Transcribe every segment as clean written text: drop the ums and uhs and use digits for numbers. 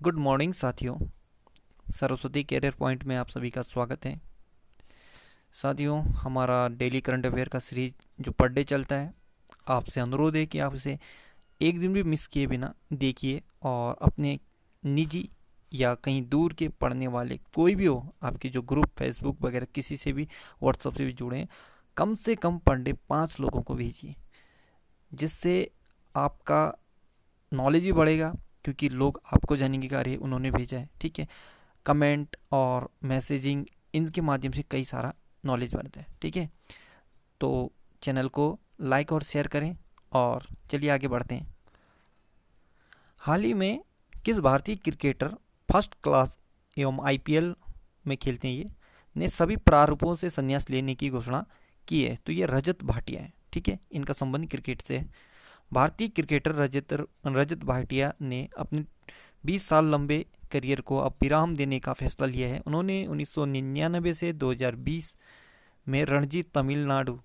Good morning साथियों। Saraswati career point में आप सभी का स्वागत है। साथियों, हमारा डेली करंट अफेयर का सीरीज जो पर डे चलता है, आपसे अनुरोध है कि आप इसे एक दिन भी मिस किए बिना देखिए और अपने निजी या कहीं दूर के पढ़ने वाले कोई भी हो, आपके जो ग्रुप फेसबुक वगैरह किसी से भी, व्हाट्सएप से भी जुड़े हैं, कम से कम पर डे 5 लोगों को भेजिए, जिससे आपका नॉलेज भी बढ़ेगा, क्योंकि लोग आपको जानेंगे कि अरे उन्होंने भेजा है। ठीक है, कमेंट और मैसेजिंग, इनके माध्यम से कई सारा नॉलेज बढ़ता है। ठीक है, तो चैनल को लाइक और शेयर करें और चलिए आगे बढ़ते हैं। हाल ही में किस भारतीय क्रिकेटर फर्स्ट क्लास एवं आईपीएल में खेलते हैं ये ने सभी प्रारूपों से संन्यास लेने की घोषणा की है? तो ये रजत भाटिया है। ठीक है, इनका संबंध क्रिकेट से है। भारतीय क्रिकेटर रजत भाटिया ने अपने 20 साल लंबे करियर को अब विराम देने का फैसला लिया है। उन्होंने 1999 से 2020 में रणजी तमिलनाडु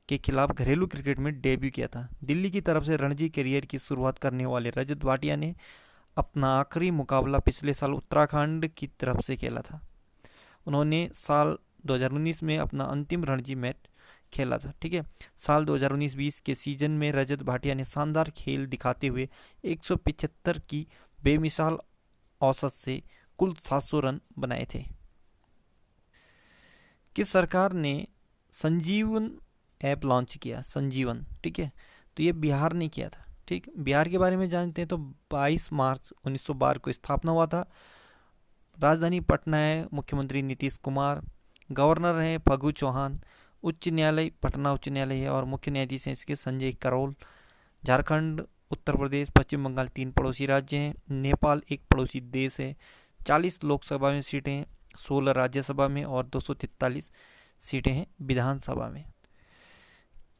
के खिलाफ घरेलू क्रिकेट में डेब्यू किया था। दिल्ली की तरफ से रणजी करियर की शुरुआत करने वाले रजत भाटिया ने अपना आखिरी मुकाबला पिछले साल उत्तराखंड की तरफ से खेला था। उन्होंने साल 2019 में अपना अंतिम रणजी मैच खेला था। ठीक है, साल 2019-20 के सीजन में रजत भाटिया ने शानदार खेल दिखाते हुए 175 की बेमिसाल औसत से कुल 700 रन बनाए थे। किस सरकार ने संजीवन ऐप लॉन्च किया? संजीवन, ठीक है, तो ये बिहार ने किया था। ठीक, बिहार के बारे में जानते हैं तो 22 मार्च 1912 को स्थापना हुआ था। राजधानी पटना है, मुख्यमंत्री नीतीश कुमार, गवर्नर हैं फगू चौहान, उच्च न्यायालय पटना उच्च न्यायालय है और मुख्य न्यायाधीश हैं इसके संजय करोल। झारखंड, उत्तर प्रदेश, पश्चिम बंगाल 3 पड़ोसी राज्य हैं। नेपाल एक पड़ोसी देश है। 40 लोकसभा में सीटें हैं, 16 राज्यसभा में और 243 सीटें हैं विधानसभा में।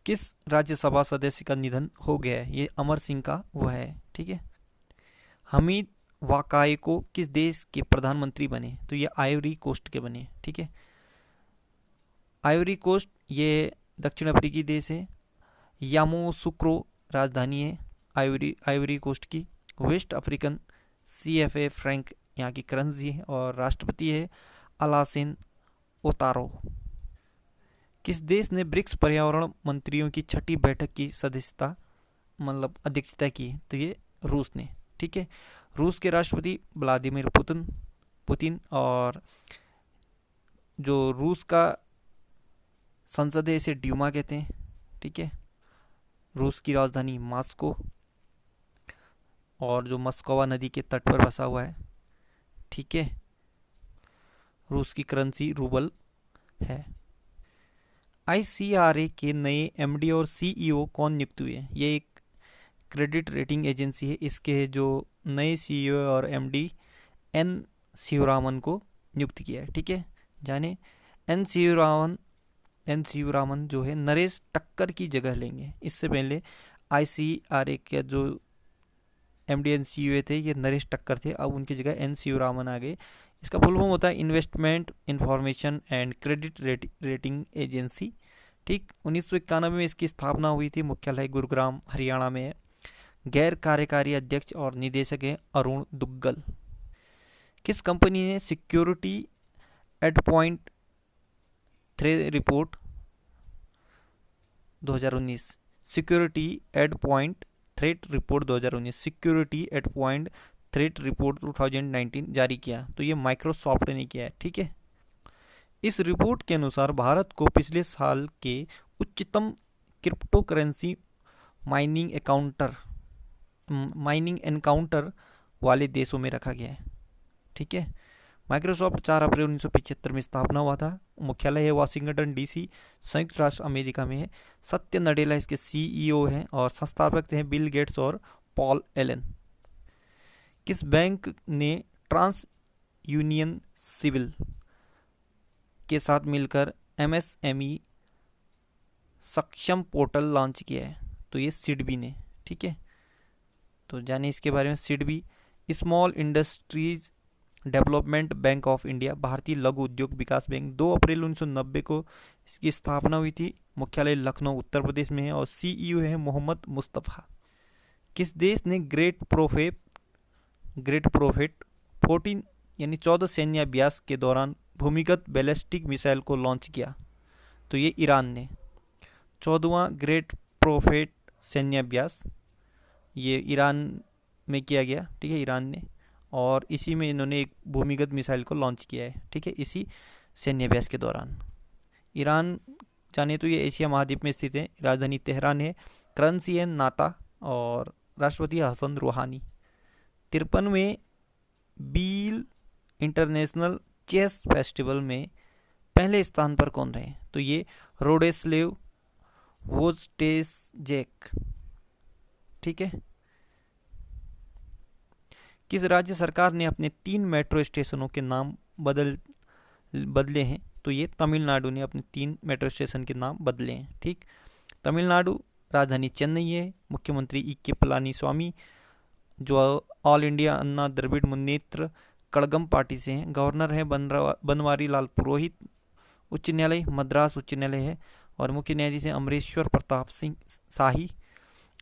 किस राज्यसभा सदस्य का निधन हो गया है? ये अमर सिंह का वह है। ठीक है, हमीद वाकायको किस देश के प्रधानमंत्री बने? तो ये आइवरी कोस्ट के बने। ठीक है, आइवरी कोस्ट ये दक्षिण अफ्रीकी देश है। यामोसुक्रो राजधानी है आइवरी कोस्ट की। वेस्ट अफ्रीकन सीएफए फ्रैंक यहाँ की करेंसी है और राष्ट्रपति है अलासिन ओतारो। किस देश ने ब्रिक्स पर्यावरण मंत्रियों की छठी बैठक की सदस्यता अध्यक्षता की? तो ये रूस ने। ठीक है, रूस के राष्ट्रपति व्लादिमीर पुतिन और जो रूस का संसद है इसे ड्यूमा कहते हैं। ठीक है, रूस की राजधानी मॉस्को और जो मस्कोवा नदी के तट पर बसा हुआ है। ठीक है, रूस की करेंसी रूबल है। आईसीआरए के नए एमडी और सीईओ कौन नियुक्त हुए? ये एक क्रेडिट रेटिंग एजेंसी है। इसके जो नए सीईओ और एमडी एन शिवरामन को नियुक्त किया है। ठीक है, जाने एन शिवरामन जो है नरेश टक्कर की जगह लेंगे। इससे पहले आईसीआरए के जो एमडी एन सीईओ थे ये नरेश टक्कर थे, अब उनकी जगह एन शिवरामन आ गए। इसका फुल फॉर्म होता है investment information and credit rating agency. ठीक, 1991 में इसकी स्थापना हुई थी। मुख्यालय गुरुग्राम हरियाणा में है। गैर कार्यकारी अध्यक्ष और निदेशक हैं अरुण दुग्गल। किस कंपनी ने security eight point threat report 2019 security eight point threat report 2019 security eight point threat report 2019 जारी किया? तो ये माइक्रोसॉफ्ट ने किया है। ठीक है, इस रिपोर्ट के अनुसार भारत को पिछले साल के उच्चतम क्रिप्टो करेंसी माइनिंग एनकाउंटर वाले देशों में रखा गया है। ठीक है, माइक्रोसॉफ्ट 4 अप्रैल 1975 में स्थापना हुआ था। मुख्यालय है वाशिंगटन डीसी, संयुक्त राष्ट्र अमेरिका में है। सत्य नडेला इसके सीईओ हैं और संस्थापक हैं बिल गेट्स और पॉल एलन। किस बैंक ने ट्रांस यूनियन सिविल के साथ मिलकर एमएसएमई सक्षम पोर्टल लॉन्च किया है? तो ये सिडबी ने। ठीक है, तो जाने इसके बारे में। SIDBI small industries development bank of India, भारतीय लघु उद्योग विकास बैंक। 2 अप्रैल 1990 को इसकी स्थापना हुई थी। मुख्यालय लखनऊ उत्तर प्रदेश में है और सीईओ है मोहम्मद मुस्तफ़ा। किस देश ने ग्रेट प्रोफेप ग्रेट प्रोफेट 14 यानी 14 सैन्य अभ्यास के दौरान भूमिगत बैलिस्टिक मिसाइल को लॉन्च किया? तो ये ईरान ने। 14वां ग्रेट प्रोफेट सैन्य अभ्यास ये ईरान में किया गया, ठीक है, ईरान ने, और इसी में इन्होंने एक भूमिगत मिसाइल को लॉन्च किया है, ठीक है, इसी सैन्य अभ्यास के दौरान। ईरान जाने तो ये एशिया महाद्वीप में स्थित है, राजधानी तेहरान है, करेंसी है नाटा, और राष्ट्रपति हसन रूहानी। 53वें बील इंटरनेशनल चेस फेस्टिवल में पहले स्थान पर कौन रहे? तो ये रोडेस्लेव वोज्टेजेक, ठीक है। किस राज्य सरकार ने अपने 3 मेट्रो स्टेशनों के नाम बदले हैं? तो ये तमिलनाडु ने अपने 3 मेट्रो स्टेशन के नाम बदले हैं, ठीक। तमिलनाडु, राजधानी चेन्नई है, मुख्यमंत्री ई.के. पलानीस्वामी जो ऑल इंडिया अन्ना द्रविड़ मुन्नेत्र कड़गम पार्टी से हैं, गवर्नर है बनवारी लाल पुरोहित, उच्च न्यायालय मद्रास उच्च न्यायालय है, और मुख्य न्यायाधीश हैं अमरेश्वर प्रताप सिंह शाही।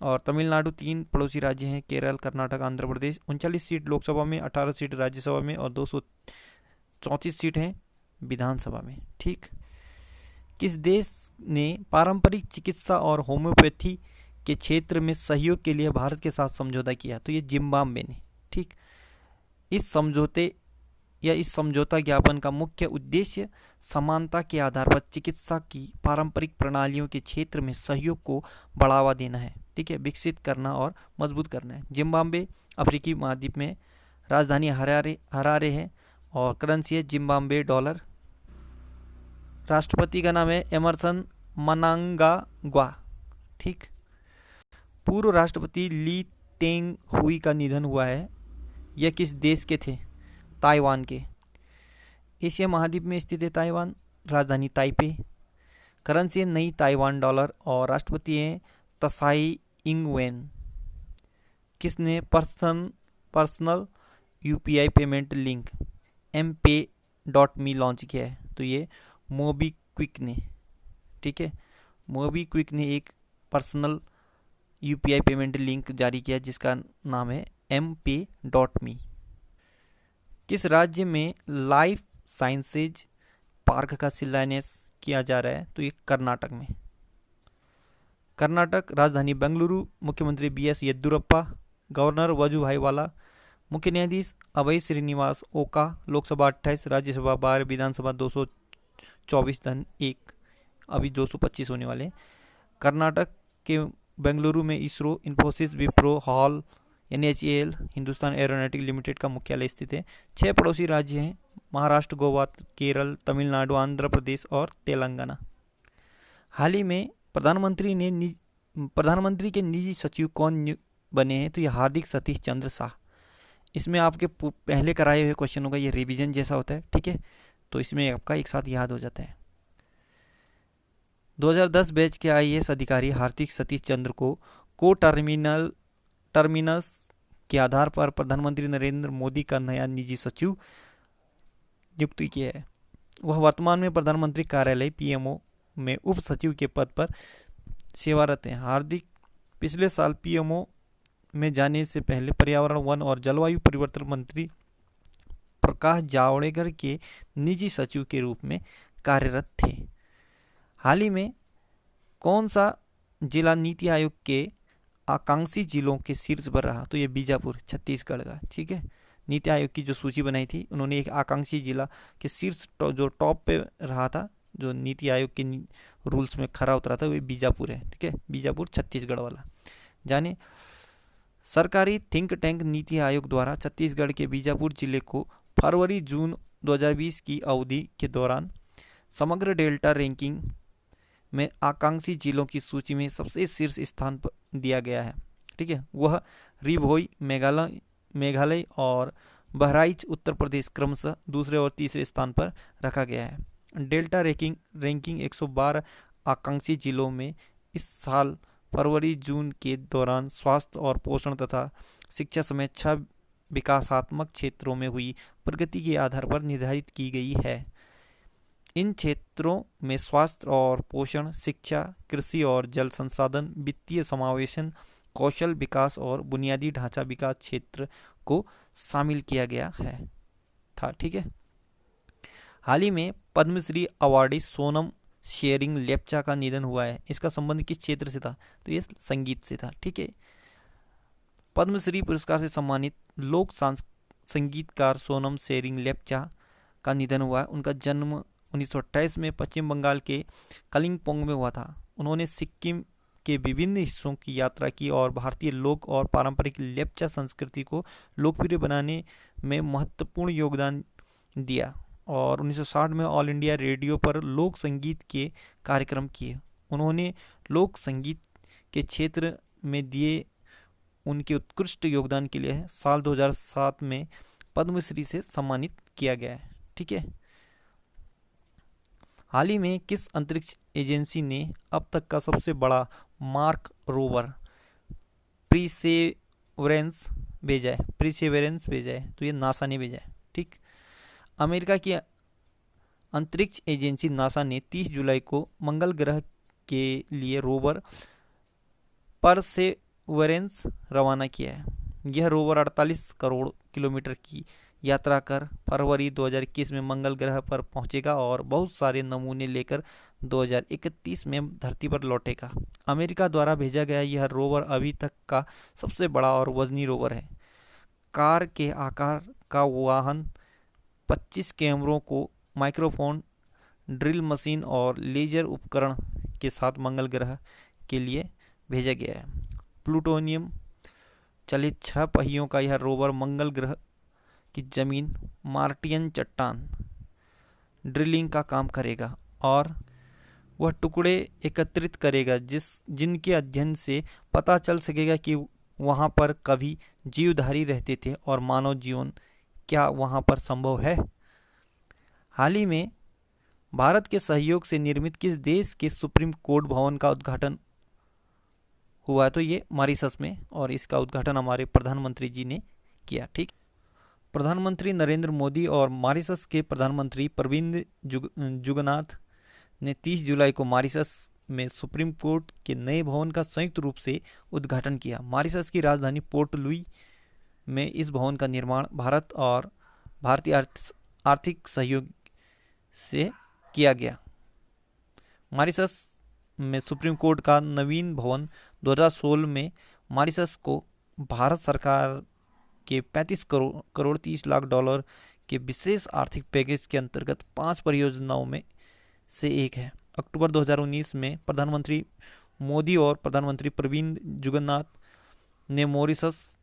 और तमिलनाडु 3 पड़ोसी राज्य हैं, केरल, कर्नाटक, आंध्र प्रदेश। 39 सीट लोकसभा में, 18 सीट राज्यसभा में, और 234 सीट हैं विधानसभा में, ठीक। किस देश ने पारंपरिक चिकित्सा और होम्योपैथी के क्षेत्र में सहयोग के लिए भारत के साथ समझौता किया? तो ये जिम्बाब्वे ने, ठीक। इस समझौता ज्ञापन का मुख्य उद्देश्य समानता के आधार पर चिकित्सा की पारंपरिक प्रणालियों के क्षेत्र में सहयोग को बढ़ावा देना है, ठीक है, विकसित करना और मजबूत करना है। जिम्बाब्वे अफ्रीकी महाद्वीप में, राजधानी हरारे है, और करेंसी है जिम्बाब्वे डॉलर। राष्ट्रपति का नाम है एमरसन मनांगाग्वा, ठीक। पूर्व राष्ट्रपति ली तेंग हुई का निधन हुआ है, यह किस देश के थे? ताइवान के। एशिया महाद्वीप में स्थित है ताइवान, राजधानी ताइपे, करेंसी है नई ताइवान डॉलर, और राष्ट्रपति हैं तसाई इंगवेन। किसने personal UPI payment link mPay.me launch किया है? तो ये मोबीक्विक ने, ठीक है, मोबीक्विक ने एक पर्सनल यूपीआई पेमेंट लिंक जारी किया जिसका नाम है mPay.me। किस राज्य में लाइफ साइंसेज पार्क का शिलान्यास किया जा रहा है? तो ये कर्नाटक में। कर्नाटक, राजधानी बेंगलुरु, मुख्यमंत्री BS येदियुरप्पा, गवर्नर वजुभाई वाला, मुख्य न्यायाधीश अभय श्रीनिवास ओका, लोकसभा 28, राज्यसभा 12, विधानसभा 224 धन 1, अभी 225 होने वाले। कर्नाटक के बेंगलुरु में ISRO, Infosys, Wipro, hall, NHAL, Hindustan aeronautic limited का मुख्यालय स्थित है। 6 पड़ोसी राज्य हैं, महाराष्ट्र, गोवा, केरल, तमिलनाडु, आंध्र प्रदेश और तेलंगाना। हाल ही में प्रधानमंत्री के निजी सचिव कौन बने हैं? तो ये हार्दिक सतीश चंद्र शाह। इसमें आपके पहले कराए हुए क्वेश्चनों का ये रिवीजन जैसा होता है, ठीक है, तो इसमें आपका एक साथ याद हो जाता है। 2010 बैच के IAS अधिकारी हार्दिक सतीश चंद्र को टर्मिनस के आधार पर प्रधानमंत्री नरेंद्र मोदी का नया निजी सचिव नियुक्त किया है। वह वर्तमान में प्रधानमंत्री कार्यालय PMO में उप सचिव के पद पर सेवारत हैं। हार्दिक पिछले साल PMO में जाने से पहले पर्यावरण, वन और जलवायु परिवर्तन मंत्री प्रकाश जावड़ेकर के निजी सचिव के रूप में कार्यरत थे। हाल ही में कौन सा जिला नीति आयोग के आकांक्षी जिलों के शीर्ष पर रहा? तो ये बीजापुर, छत्तीसगढ़ का, ठीक है। नीति आयोग की जो सूची बनाई थी उन्होंने एक आकांक्षी जिला के शीर्ष जो टॉप पे रहा था, जो नीति आयोग के रूल्स में खरा उतरा था, वो बीजापुर है, ठीक है, बीजापुर छत्तीसगढ़ वाला। जाने सरकारी थिंक टैंक नीति आयोग द्वारा छत्तीसगढ़ के बीजापुर जिले को फरवरी-जून 2020 की अवधि के दौरान समग्र डेल्टा रैंकिंग में आकांक्षी जिलों की सूची में सबसे शीर्ष स्थान पर दिया गया है, ठीक है। वह रिभोई मेघालय और बहराइच उत्तर प्रदेश क्रमशः दूसरे और तीसरे स्थान पर रखा गया है। डेल्टा रैंकिंग 112 आकांक्षी जिलों में इस साल फरवरी-जून के दौरान स्वास्थ्य और पोषण तथा शिक्षा समेत 6 विकासात्मक क्षेत्रों में हुई प्रगति के आधार पर निर्धारित की गई है। इन क्षेत्रों में स्वास्थ्य और पोषण, शिक्षा, कृषि और जल संसाधन, वित्तीय समावेशन, कौशल विकास और बुनियादी ढांचा विकास क्षेत्र को शामिल किया गया है था। ठीक है। हाल ही में पद्मश्री अवार्डी सोनम शेरिंग लेप्चा का निधन हुआ है। इसका संबंध किस क्षेत्र से था? तो ये संगीत से था। ठीक है। पद्मश्री पुरस्कार से सम्मानित लोक संगीतकार सोनम शेरिंग लेप्चा का निधन हुआ है। उनका जन्म 1928 में पश्चिम बंगाल के कलिम्पोंग में हुआ था। उन्होंने सिक्किम के विभिन्न हिस्सों की यात्रा की और भारतीय लोक और पारंपरिक लेप्चा संस्कृति को लोकप्रिय बनाने में महत्वपूर्ण योगदान दिया और 1960 में ऑल इंडिया रेडियो पर लोक संगीत के कार्यक्रम किए। उन्होंने लोक संगीत के क्षेत्र में दिए उनके उत्कृष्ट योगदान के लिए साल 2007 में पद्मश्री से सम्मानित किया गया है। ठीक है। हाल ही में किस अंतरिक्ष एजेंसी ने अब तक का सबसे बड़ा मार्क रोवर प्रीसेवरेंस भेजा है? तो ये नासा ने भेजा है। ठीक। अमेरिका की अंतरिक्ष एजेंसी नासा ने 30 जुलाई को मंगल ग्रह के लिए रोवर परसेवरेंस रवाना किया है। यह रोवर 48 करोड़ किलोमीटर की यात्रा कर फरवरी 2021 में मंगल ग्रह पर पहुंचेगा और बहुत सारे नमूने लेकर 2031 में धरती पर लौटेगा। अमेरिका द्वारा भेजा गया यह रोवर अभी तक का सबसे बड़ा और वजनी रोवर है। कार के आकार का वाहन 25 कैमरों को माइक्रोफोन, ड्रिल मशीन और लेजर उपकरण के साथ मंगल ग्रह के लिए भेजा गया है। प्लूटोनियम चलित 6 पहियों का यह रोवर मंगल ग्रह की जमीन, मार्टियन चट्टान ड्रिलिंग का काम करेगा और वह टुकड़े एकत्रित करेगा जिनके अध्ययन से पता चल सकेगा कि वहां पर कभी जीवधारी रहते थे और मानव जीवन क्या वहां पर संभव है। हाल ही में भारत के सहयोग से निर्मित किस देश के सुप्रीम कोर्ट भवन का उद्घाटन हुआ है? तो ये मॉरिशस में, और इसका उद्घाटन हमारे प्रधानमंत्री जी ने किया। ठीक। प्रधानमंत्री नरेंद्र मोदी और मॉरिशस के प्रधानमंत्री प्रविंद जुगनाथ ने 30 जुलाई को मॉरिशस में सुप्रीम कोर्ट के नए भवन का संयुक्त रूप से उद्घाटन किया। मॉरिशस की राजधानी पोर्ट लुई में इस भवन का निर्माण भारत और भारतीय आर्थिक सहयोग से किया गया। मॉरिशस में सुप्रीम कोर्ट का नवीन भवन 2016 में मॉरिशस को भारत सरकार के 35 करोड़ 30 लाख डॉलर के विशेष आर्थिक पैकेज के अंतर्गत 5 परियोजनाओं में से एक है। अक्टूबर 2019 में प्रधानमंत्री मोदी और प्रधानमंत्री प्रविंद जुगन्नाथ ने मॉरिशस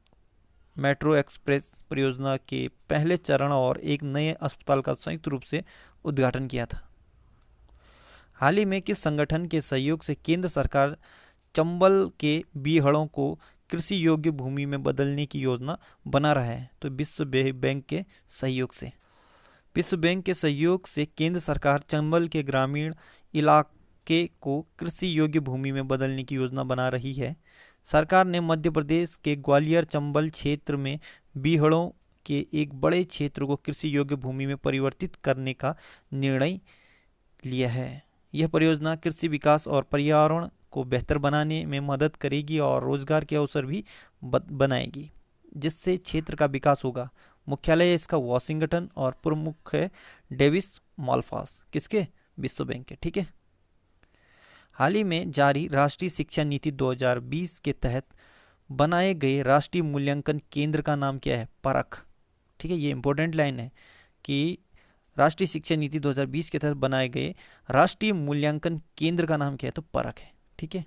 मेट्रो एक्सप्रेस परियोजना के पहले चरण और एक नए अस्पताल का संयुक्त रूप से उद्घाटन किया था। हाल ही में किस संगठन के सहयोग से केंद्र सरकार चंबल के बीहड़ों को कृषि योग्य भूमि में बदलने की योजना बना रहा है? तो विश्व बैंक के सहयोग से। विश्व बैंक के सहयोग से केंद्र सरकार चंबल के ग्रामीण इलाके को कृषि योग्य भूमि में बदलने की योजना बना रही है। सरकार ने मध्य प्रदेश के ग्वालियर चंबल क्षेत्र में बीहड़ों के एक बड़े क्षेत्र को कृषि योग्य भूमि में परिवर्तित करने का निर्णय लिया है। यह परियोजना कृषि विकास और पर्यावरण को बेहतर बनाने में मदद करेगी और रोजगार के अवसर भी बनाएगी, जिससे क्षेत्र का विकास होगा। मुख्यालय इसका वाशिंगटन और प्रमुख है डेविस माल्पास। किसके? विश्व बैंक के। ठीक है। हाल ही में जारी राष्ट्रीय शिक्षा नीति 2020 के तहत बनाए गए राष्ट्रीय मूल्यांकन केंद्र का नाम क्या है? परख। ठीक है। ये इंपॉर्टेंट लाइन है कि राष्ट्रीय शिक्षा नीति 2020 के तहत बनाए गए राष्ट्रीय मूल्यांकन केंद्र का नाम क्या है? तो परख है। ठीक है।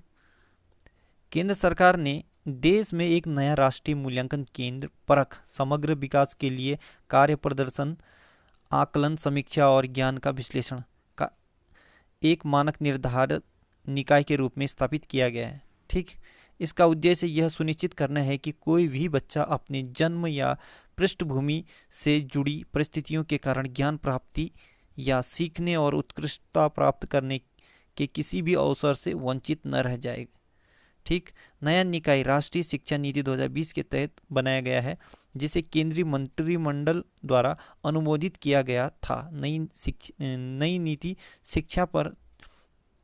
केंद्र सरकार ने देश में एक नया राष्ट्रीय मूल्यांकन केंद्र परख समग्र विकास के लिए कार्य प्रदर्शन, आकलन, समीक्षा और ज्ञान का विश्लेषण का एक मानक निर्धारित निकाय के रूप में स्थापित किया गया है। ठीक। इसका उद्देश्य यह सुनिश्चित करना है कि कोई भी बच्चा अपने जन्म या पृष्ठभूमि से जुड़ी परिस्थितियों के कारण ज्ञान प्राप्ति या सीखने और उत्कृष्टता प्राप्त करने के किसी भी अवसर से वंचित न रह जाए। ठीक। नया निकाय राष्ट्रीय शिक्षा नीति 2020 के तहत बनाया गया है, जिसे केंद्रीय मंत्रिमंडल द्वारा अनुमोदित किया गया था। नई नीति शिक्षा पर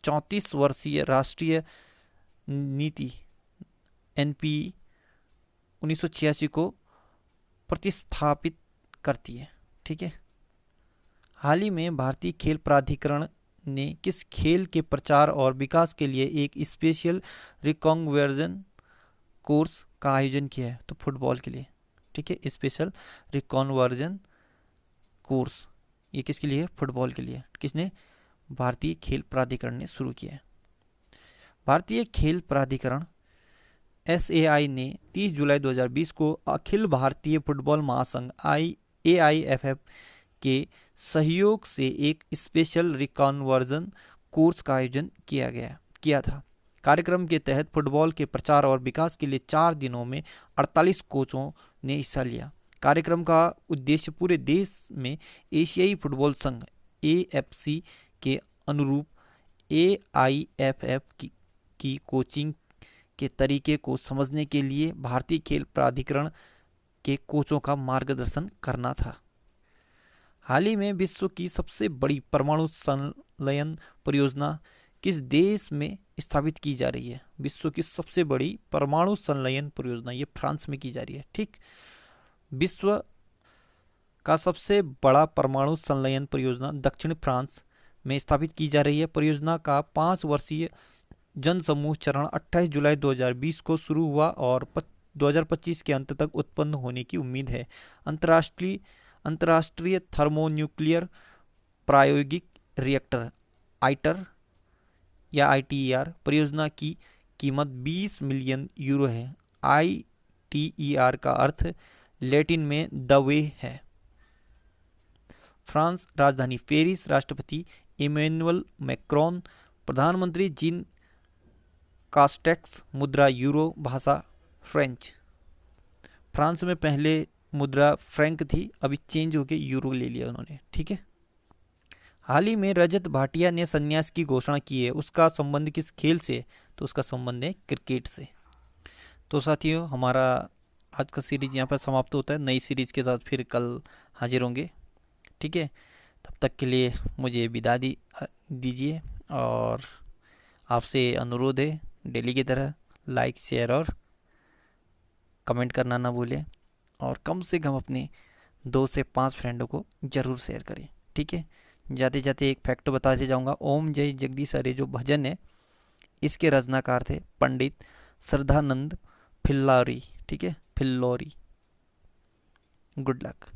34 वर्षीय राष्ट्रीय नीति NP 1986 को प्रतिस्थापित करती है। ठीक है। हाल ही में भारतीय खेल प्राधिकरण ने किस खेल के प्रचार और विकास के लिए एक स्पेशल रिकॉन्वर्जन कोर्स का आयोजन किया है? तो फुटबॉल के लिए। ठीक है, स्पेशल रिकॉन्वर्जन कोर्स ये किसके लिए? फुटबॉल के लिए। किसने? भारतीय खेल प्राधिकरण ने शुरू किया है। भारतीय खेल प्राधिकरण SAI ने 30 जुलाई 2020 को अखिल भारतीय फुटबॉल महासंघ AIFF के सहयोग से एक स्पेशल रिकॉन्वर्जन कोर्स का आयोजन किया था। कार्यक्रम के तहत फुटबॉल के प्रचार और विकास के लिए 4 दिनों में 48 कोचों ने हिस्सा लिया। कार्यक्रम का उद्देश्य पूरे देश में एशियाई फुटबॉल संघ AFC के अनुरूप AIFF की कोचिंग के तरीके को समझने के लिए भारतीय खेल प्राधिकरण के कोचों का मार्गदर्शन करना था। हाल ही में विश्व की सबसे बड़ी परमाणु संलयन परियोजना किस देश में स्थापित की जा रही है? विश्व की सबसे बड़ी परमाणु संलयन परियोजना ये फ्रांस में की जा रही है। ठीक, विश्व का सबसे बड़ा परमाणु संलयन परियोजना दक्षिण फ्रांस में स्थापित की जा रही है। परियोजना का 5 वर्षीय जन समूह चरण 28 जुलाई 2020 को शुरू हुआ और 2025 के अंत तक उत्पन्न होने की उम्मीद है। अंतर्राष्ट्रीय थर्मोन्यूक्लियर प्रायोगिक रिएक्टर आइटर या ITER परियोजना की कीमत 20 मिलियन यूरो है। ITER का अर्थ लैटिन में द वे है। फ्रांस राजधानी पेरिस, राष्ट्रपति इमैनुअल मैक्रोन, प्रधानमंत्री जीन कास्टेक्स, मुद्रा यूरो, भाषा फ्रेंच। फ्रांस में पहले मुद्रा फ्रैंक थी, अभी चेंज होकर यूरो ले लिया उन्होंने। ठीक है। हाल ही में रजत भाटिया ने संन्यास की घोषणा की है, उसका संबंध किस खेल से? तो उसका संबंध है क्रिकेट से। तो साथियों, हमारा आज का सीरीज यहाँ पर समाप्त होता है। नई सीरीज के साथ फिर कल हाजिर होंगे। ठीक है, तब तक के लिए मुझे विदा दीजिए और आपसे अनुरोध है डेली की तरह लाइक, शेयर और कमेंट करना ना भूलें और कम से कम अपने 2 से 5 फ्रेंडों को ज़रूर शेयर करें। ठीक है। जाते जाते एक फैक्ट बताते जाऊंगा। ओम जय जगदीश हरे जो भजन है इसके रचनाकार थे पंडित श्रद्धानंद फिल्लौरी। ठीक है, फिल्लौरी। Good luck.